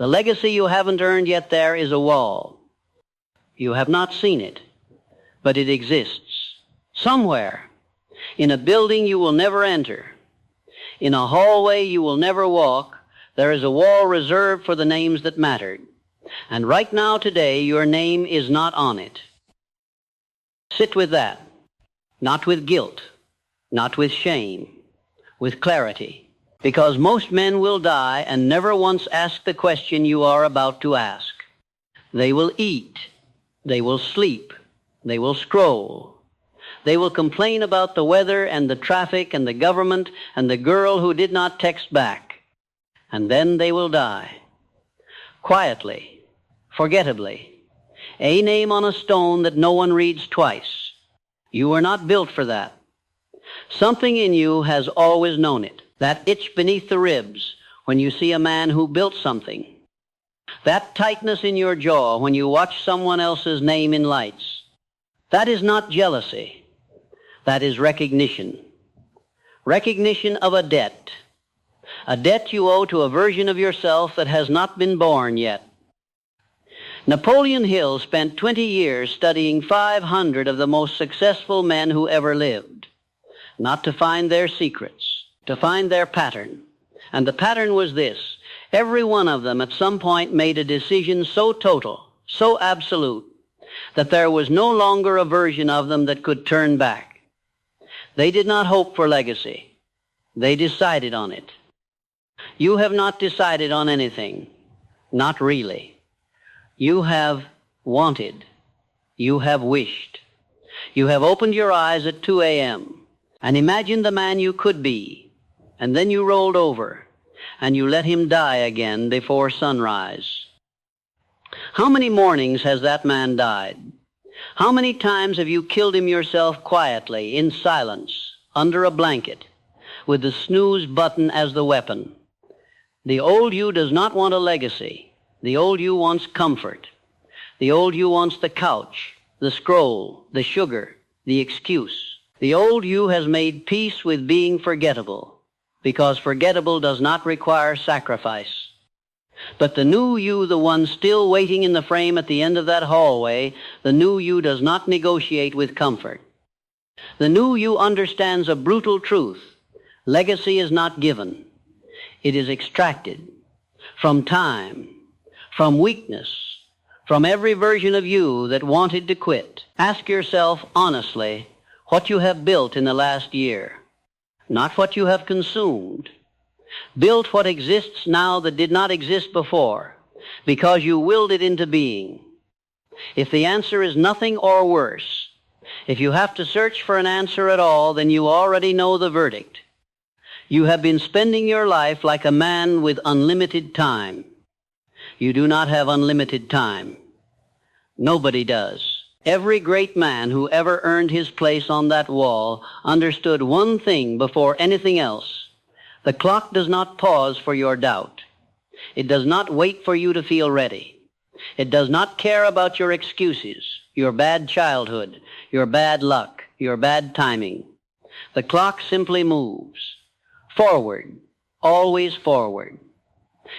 The legacy you haven't earned yet there is a wall. You have not seen it, but it exists. Somewhere, in a building you will never enter, in a hallway you will never walk, there is a wall reserved for the names that mattered. And right now, today, your name is not on it. Sit with that, not with guilt, not with shame, with clarity. Because most men will die and never once ask the question you are about to ask. They will eat, they will sleep, they will scroll. They will complain about the weather and the traffic and the government and the girl who did not text back. And then they will die. Quietly, forgettably. A name on a stone that no one reads twice. You were not built for that. Something in you has always known it. That itch beneath the ribs when you see a man who built something. That tightness in your jaw when you watch someone else's name in lights. That is not jealousy. That is recognition. Recognition of a debt. A debt you owe to a version of yourself that has not been born yet. Napoleon Hill spent 20 years studying 500 of the most successful men who ever lived. Not to find their secrets, to find their pattern. And the pattern was this. Every one of them at some point made a decision so total, so absolute, that there was no longer a version of them that could turn back. They did not hope for legacy. They decided on it. You have not decided on anything. Not really. You have wanted. You have wished. You have opened your eyes at 2 a.m. and imagined the man you could be. And then you rolled over, and you let him die again before sunrise. How many mornings has that man died? How many times have you killed him yourself quietly, in silence, under a blanket, with the snooze button as the weapon? The old you does not want a legacy. The old you wants comfort. The old you wants the couch, the scroll, the sugar, the excuse. The old you has made peace with being forgettable, because forgettable does not require sacrifice. But the new you, the one still waiting in the frame at the end of that hallway, the new you does not negotiate with comfort. The new you understands a brutal truth. Legacy is not given. It is extracted from time, from weakness, from every version of you that wanted to quit. Ask yourself honestly what you have built in the last year. Not what you have consumed. Built what exists now that did not exist before, because you willed it into being. If the answer is nothing or worse, if you have to search for an answer at all, then you already know the verdict. You have been spending your life like a man with unlimited time. You do not have unlimited time. Nobody does. Every great man who ever earned his place on that wall understood one thing before anything else. The clock does not pause for your doubt. It does not wait for you to feel ready. It does not care about your excuses, your bad childhood, your bad luck, your bad timing. The clock simply moves. Forward, always forward.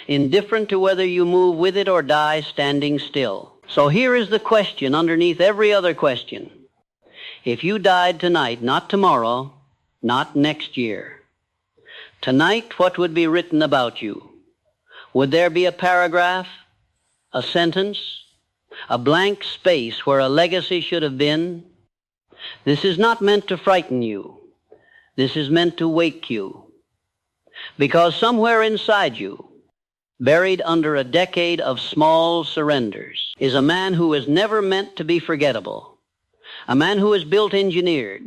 Indifferent to whether you move with it or die standing still. So here is the question underneath every other question. If you died tonight, not tomorrow, not next year, tonight, what would be written about you? Would there be a paragraph, a sentence, a blank space where a legacy should have been? This is not meant to frighten you. This is meant to wake you. Because somewhere inside you, buried under a decade of small surrenders, is a man who is never meant to be forgettable. A man who is built engineered,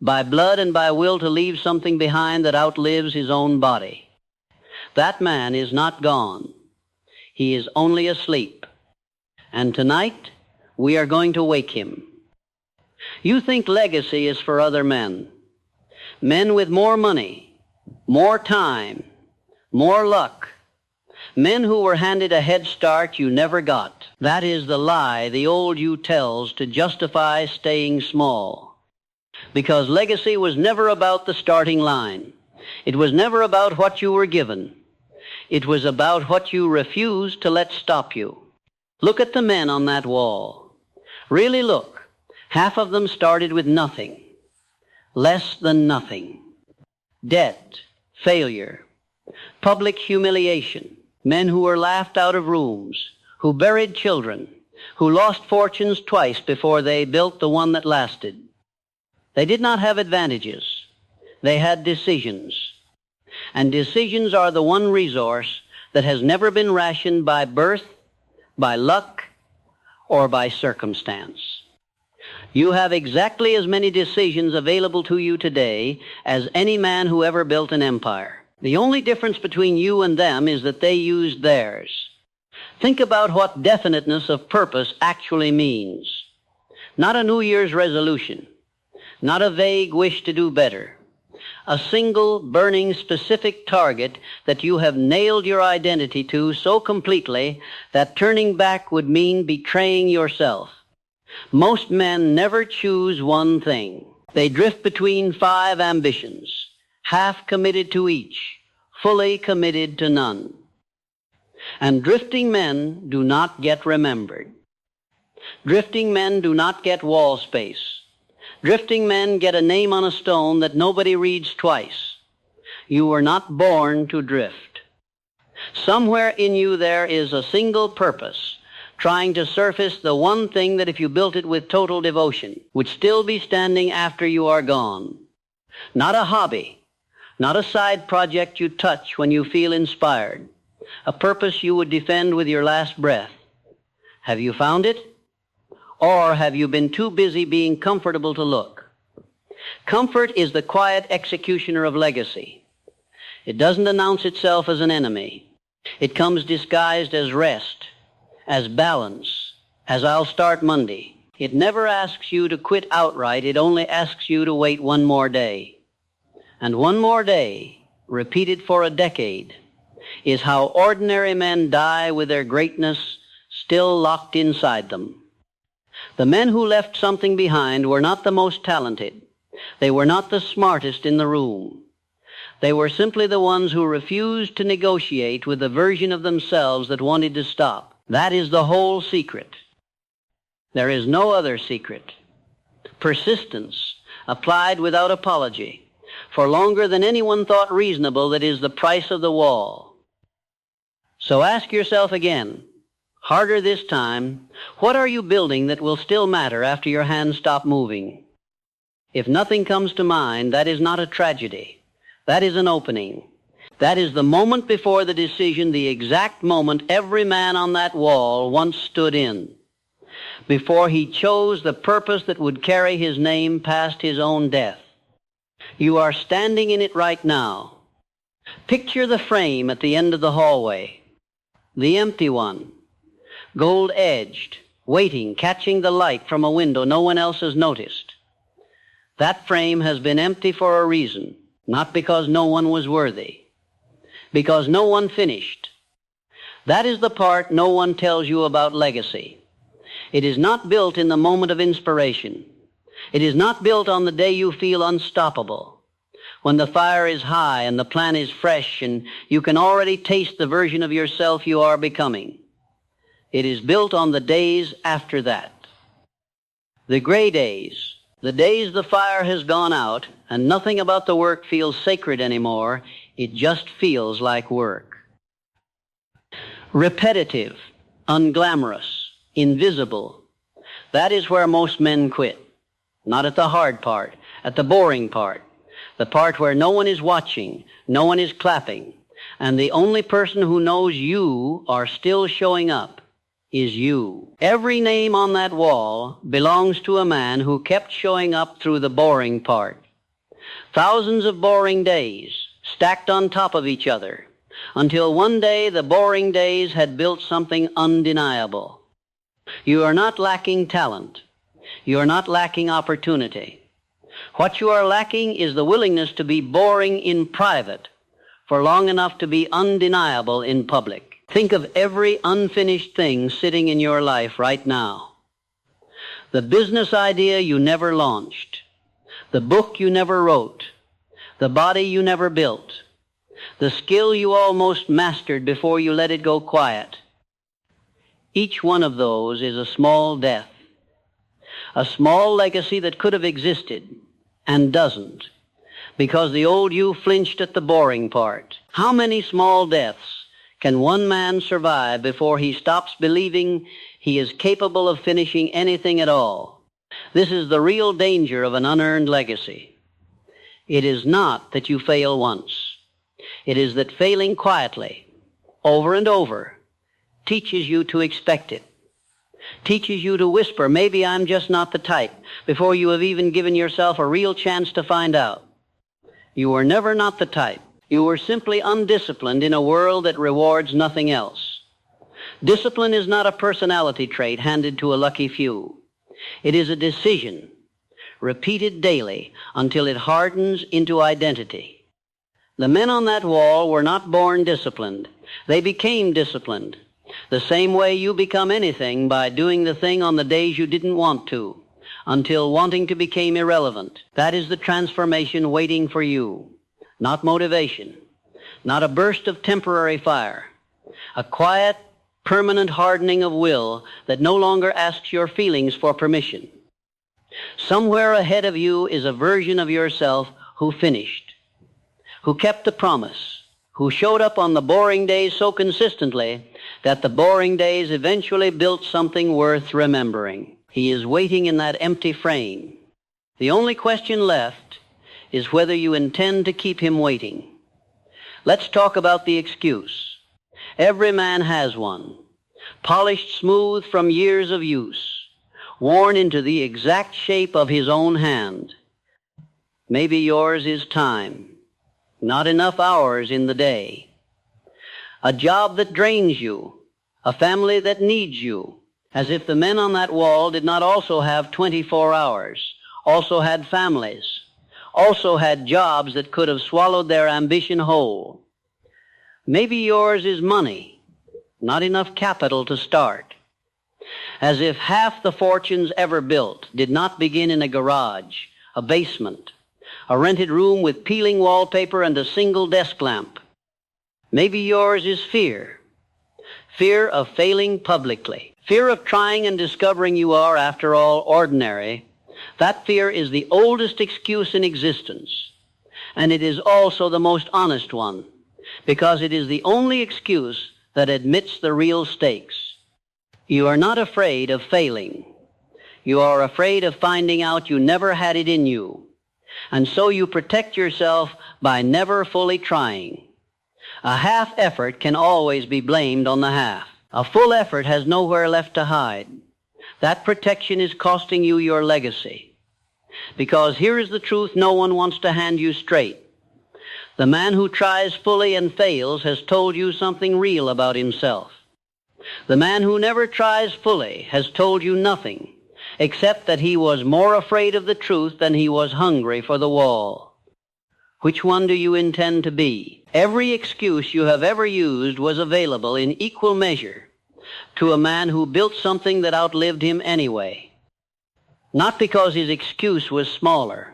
by blood and by will to leave something behind that outlives his own body. That man is not gone. He is only asleep. And tonight, we are going to wake him. You think legacy is for other men. Men with more money, more time, more luck. Men who were handed a head start you never got. That is the lie the old you tells to justify staying small. Because legacy was never about the starting line. It was never about what you were given. It was about what you refused to let stop you. Look at the men on that wall. Really look. Half of them started with nothing. Less than nothing. Debt, failure, public humiliation, men who were laughed out of rooms, who buried children, who lost fortunes twice before they built the one that lasted. They did not have advantages. They had decisions. And decisions are the one resource that has never been rationed by birth, by luck, or by circumstance. You have exactly as many decisions available to you today as any man who ever built an empire. The only difference between you and them is that they used theirs. Think about what definiteness of purpose actually means. Not a New Year's resolution, not a vague wish to do better. A single, burning, specific target that you have nailed your identity to so completely that turning back would mean betraying yourself. Most men never choose one thing. They drift between 5 ambitions, half committed to each, fully committed to none. And drifting men do not get remembered. Drifting men do not get wall space. Drifting men get a name on a stone that nobody reads twice. You were not born to drift. Somewhere in you there is a single purpose, trying to surface the one thing that if you built it with total devotion, would still be standing after you are gone. Not a hobby, not a side project you touch when you feel inspired, a purpose you would defend with your last breath. Have you found it? Or have you been too busy being comfortable to look? Comfort is the quiet executioner of legacy. It doesn't announce itself as an enemy. It comes disguised as rest, as balance, as I'll start Monday. It never asks you to quit outright. It only asks you to wait one more day. And one more day, repeated for a decade, is how ordinary men die with their greatness still locked inside them. The men who left something behind were not the most talented. They were not the smartest in the room. They were simply the ones who refused to negotiate with the version of themselves that wanted to stop. That is the whole secret. There is no other secret. Persistence, applied without apology, for longer than anyone thought reasonable, that is the price of the wall. So ask yourself again, harder this time, what are you building that will still matter after your hands stop moving? If nothing comes to mind, that is not a tragedy. That is an opening. That is the moment before the decision, the exact moment every man on that wall once stood in, before he chose the purpose that would carry his name past his own death. You are standing in it right now. Picture the frame at the end of the hallway, the empty one, gold-edged, waiting, catching the light from a window no one else has noticed. That frame has been empty for a reason, not because no one was worthy, because no one finished. That is the part no one tells you about legacy. It is not built in the moment of inspiration. It is not built on the day you feel unstoppable, when the fire is high and the plan is fresh and you can already taste the version of yourself you are becoming. It is built on the days after that. The gray days, the days the fire has gone out and nothing about the work feels sacred anymore. It just feels like work. Repetitive, unglamorous, invisible. That is where most men quit. Not at the hard part, at the boring part. The part where no one is watching, no one is clapping, and the only person who knows you are still showing up is you. Every name on that wall belongs to a man who kept showing up through the boring part. Thousands of boring days stacked on top of each other until one day the boring days had built something undeniable. You are not lacking talent. You are not lacking opportunity. What you are lacking is the willingness to be boring in private for long enough to be undeniable in public. Think of every unfinished thing sitting in your life right now. The business idea you never launched, the book you never wrote, the body you never built, the skill you almost mastered before you let it go quiet. Each one of those is a small death, a small legacy that could have existed and doesn't, because the old you flinched at the boring part. How many small deaths can one man survive before he stops believing he is capable of finishing anything at all? This is the real danger of an unearned legacy. It is not that you fail once. It is that failing quietly, over and over, teaches you to expect it, teaches you to whisper, maybe I'm just not the type, before you have even given yourself a real chance to find out. You were never not the type. You were simply undisciplined in a world that rewards nothing else. Discipline is not a personality trait handed to a lucky few. It is a decision, repeated daily until it hardens into identity. The men on that wall were not born disciplined. They became disciplined, the same way you become anything by doing the thing on the days you didn't want to, until wanting to became irrelevant. That is the transformation waiting for you. Not motivation, not a burst of temporary fire, a quiet, permanent hardening of will that no longer asks your feelings for permission. Somewhere ahead of you is a version of yourself who finished, who kept the promise, who showed up on the boring days so consistently that the boring days eventually built something worth remembering. He is waiting in that empty frame. The only question left is whether you intend to keep him waiting. Let's talk about the excuse. Every man has one, polished smooth from years of use, worn into the exact shape of his own hand. Maybe yours is time, not enough hours in the day, a job that drains you, a family that needs you, as if the men on that wall did not also have 24 hours, also had families, also had jobs that could have swallowed their ambition whole. Maybe yours is money, not enough capital to start, as if half the fortunes ever built did not begin in a garage, a basement, a rented room with peeling wallpaper and a single desk lamp. Maybe yours is fear, fear of failing publicly, fear of trying and discovering you are, after all, ordinary. That fear is the oldest excuse in existence, and it is also the most honest one, because it is the only excuse that admits the real stakes. You are not afraid of failing. You are afraid of finding out you never had it in you, and so you protect yourself by never fully trying. A half effort can always be blamed on the half. A full effort has nowhere left to hide. That protection is costing you your legacy. Because here is the truth no one wants to hand you straight. The man who tries fully and fails has told you something real about himself. The man who never tries fully has told you nothing, except that he was more afraid of the truth than he was hungry for the wall. Which one do you intend to be? Every excuse you have ever used was available in equal measure to a man who built something that outlived him anyway. Not because his excuse was smaller,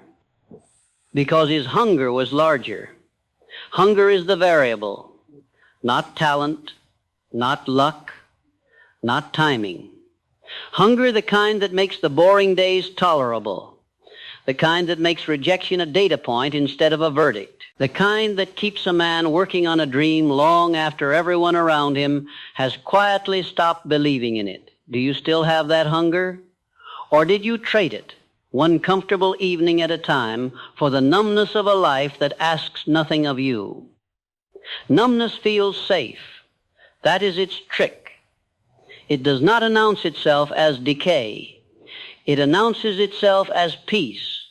because his hunger was larger. Hunger is the variable, not talent, not luck, not timing. Hunger, the kind that makes the boring days tolerable, the kind that makes rejection a data point instead of a verdict, the kind that keeps a man working on a dream long after everyone around him has quietly stopped believing in it. Do you still have that hunger? Or did you trade it, one comfortable evening at a time, for the numbness of a life that asks nothing of you? Numbness feels safe. That is its trick. It does not announce itself as decay. It announces itself as peace,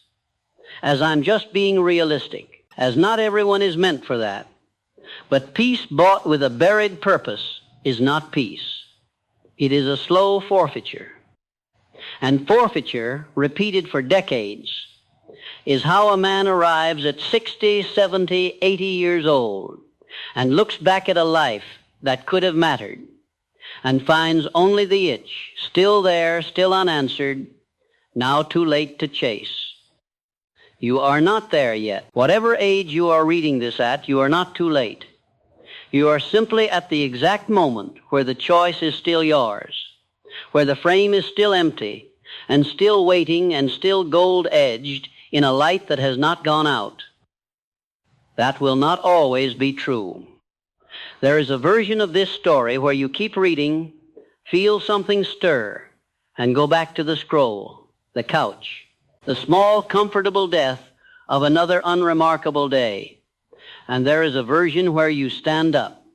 as I'm just being realistic, as not everyone is meant for that. But peace bought with a buried purpose is not peace. It is a slow forfeiture. And forfeiture, repeated for decades, is how a man arrives at 60, 70, 80 years old and looks back at a life that could have mattered and finds only the itch, still there, still unanswered, now too late to chase. You are not there yet. Whatever age you are reading this at, you are not too late. You are simply at the exact moment where the choice is still yours, where the frame is still empty and still waiting and still gold-edged in a light that has not gone out. That will not always be true. There is a version of this story where you keep reading, feel something stir, and go back to the scroll, the couch, the small, comfortable death of another unremarkable day. And there is a version where you stand up.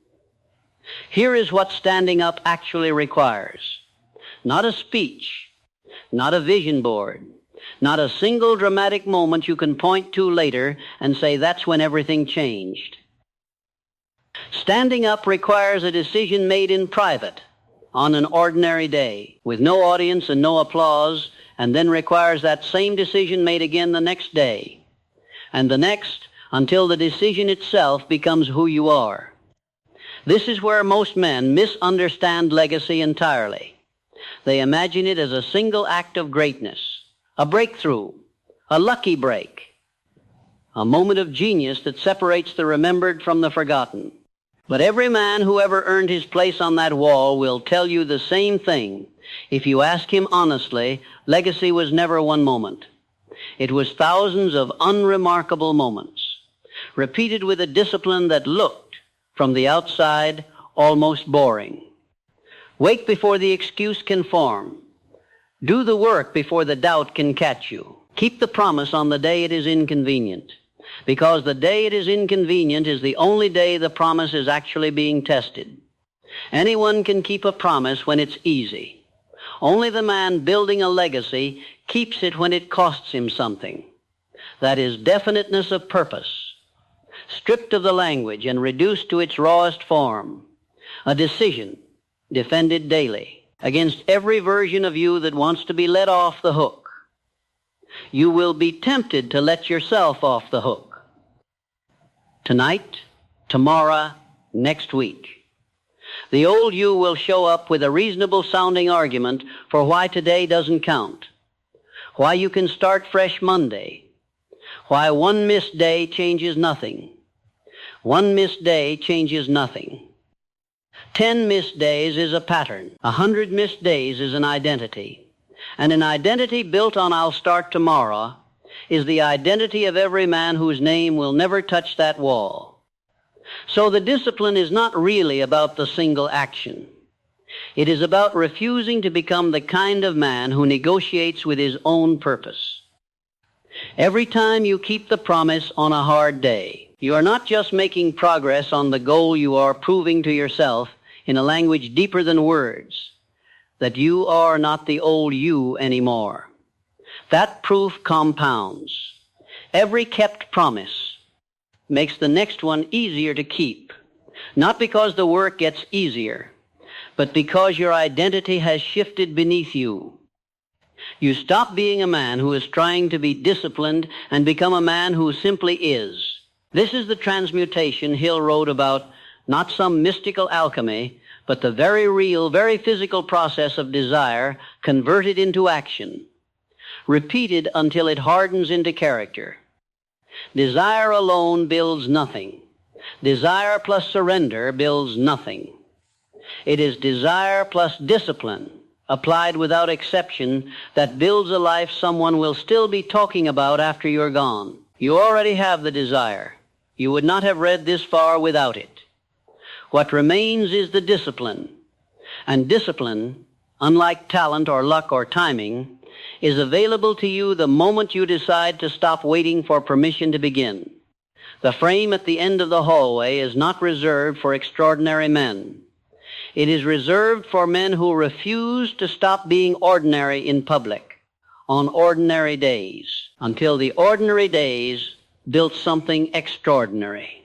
Here is what standing up actually requires. Not a speech, not a vision board, not a single dramatic moment you can point to later and say that's when everything changed. Standing up requires a decision made in private on an ordinary day with no audience and no applause, and then requires that same decision made again the next day and the next, until the decision itself becomes who you are. This is where most men misunderstand legacy entirely. They imagine it as a single act of greatness, a breakthrough, a lucky break, a moment of genius that separates the remembered from the forgotten. But every man who ever earned his place on that wall will tell you the same thing. If you ask him honestly, legacy was never one moment. It was thousands of unremarkable moments, repeated with a discipline that looked, from the outside, almost boring. Wake before the excuse can form. Do the work before the doubt can catch you. Keep the promise on the day it is inconvenient, because the day it is inconvenient is the only day the promise is actually being tested. Anyone can keep a promise when it's easy. Only the man building a legacy keeps it when it costs him something. That is definiteness of purpose, stripped of the language and reduced to its rawest form. A decision defended daily against every version of you that wants to be let off the hook. You will be tempted to let yourself off the hook. Tonight, tomorrow, next week. The old you will show up with a reasonable sounding argument for why today doesn't count, why you can start fresh Monday, why one missed day changes nothing. One missed day changes nothing. 10 missed days is a pattern. 100 missed days is an identity. And an identity built on I'll start tomorrow is the identity of every man whose name will never touch that wall. So the discipline is not really about the single action. It is about refusing to become the kind of man who negotiates with his own purpose. Every time you keep the promise on a hard day, you are not just making progress on the goal, you are proving to yourself in a language deeper than words that you are not the old you anymore. That proof compounds. Every kept promise makes the next one easier to keep, not because the work gets easier, but because your identity has shifted beneath you. You stop being a man who is trying to be disciplined and become a man who simply is. This is the transmutation Hill wrote about, not some mystical alchemy, but the very real, very physical process of desire converted into action, repeated until it hardens into character. Desire alone builds nothing. Desire plus surrender builds nothing. It is desire plus discipline, applied without exception, that builds a life someone will still be talking about after you're gone. You already have the desire. You would not have read this far without it. What remains is the discipline. And discipline, unlike talent or luck or timing, is available to you the moment you decide to stop waiting for permission to begin. The frame at the end of the hallway is not reserved for extraordinary men. It is reserved for men who refuse to stop being ordinary in public on ordinary days until the ordinary days built something extraordinary.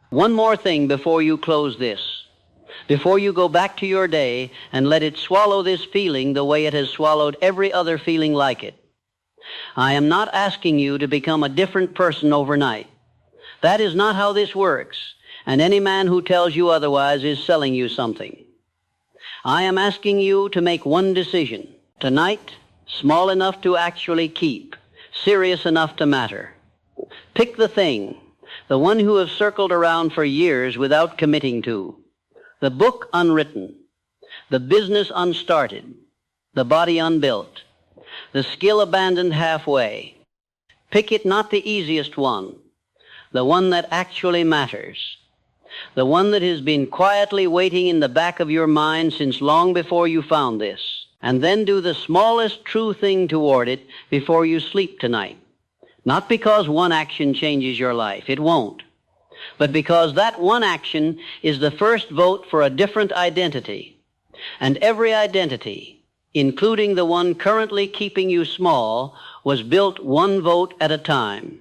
One more thing before you close this, before you go back to your day and let it swallow this feeling the way it has swallowed every other feeling like it. I am not asking you to become a different person overnight. That is not how this works, and any man who tells you otherwise is selling you something. I am asking you to make one decision, tonight, small enough to actually keep, serious enough to matter. Pick the thing, the one you have circled around for years without committing to, the book unwritten, the business unstarted, the body unbuilt, the skill abandoned halfway. Pick it, not the easiest one, the one that actually matters, the one that has been quietly waiting in the back of your mind since long before you found this, and then do the smallest true thing toward it before you sleep tonight. Not because one action changes your life, it won't, but because that one action is the first vote for a different identity, and every identity, including the one currently keeping you small, was built one vote at a time.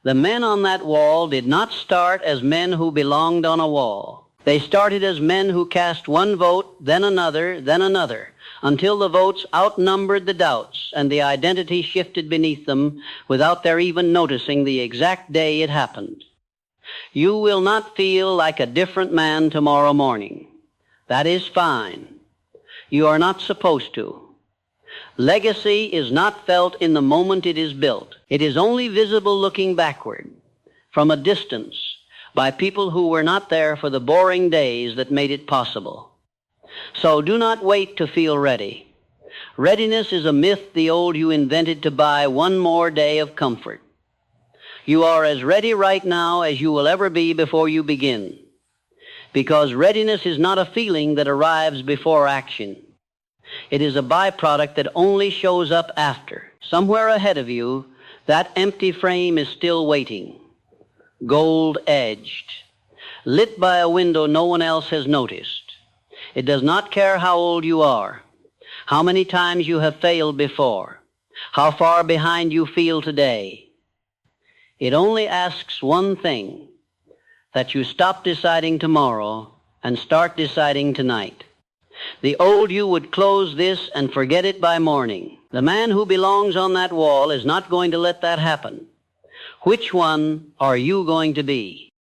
The men on that wall did not start as men who belonged on a wall. They started as men who cast one vote, then another, until the votes outnumbered the doubts and the identity shifted beneath them without their even noticing the exact day it happened. You will not feel like a different man tomorrow morning. That is fine. You are not supposed to. Legacy is not felt in the moment it is built. It is only visible looking backward, from a distance, by people who were not there for the boring days that made it possible. So do not wait to feel ready. Readiness is a myth the old you invented to buy one more day of comfort. You are as ready right now as you will ever be before you begin, because readiness is not a feeling that arrives before action. It is a byproduct that only shows up after. Somewhere ahead of you, that empty frame is still waiting, gold-edged, lit by a window no one else has noticed. It does not care how old you are, how many times you have failed before, how far behind you feel today. It only asks one thing, that you stop deciding tomorrow and start deciding tonight. The old you would close this and forget it by morning. The man who belongs on that wall is not going to let that happen. Which one are you going to be?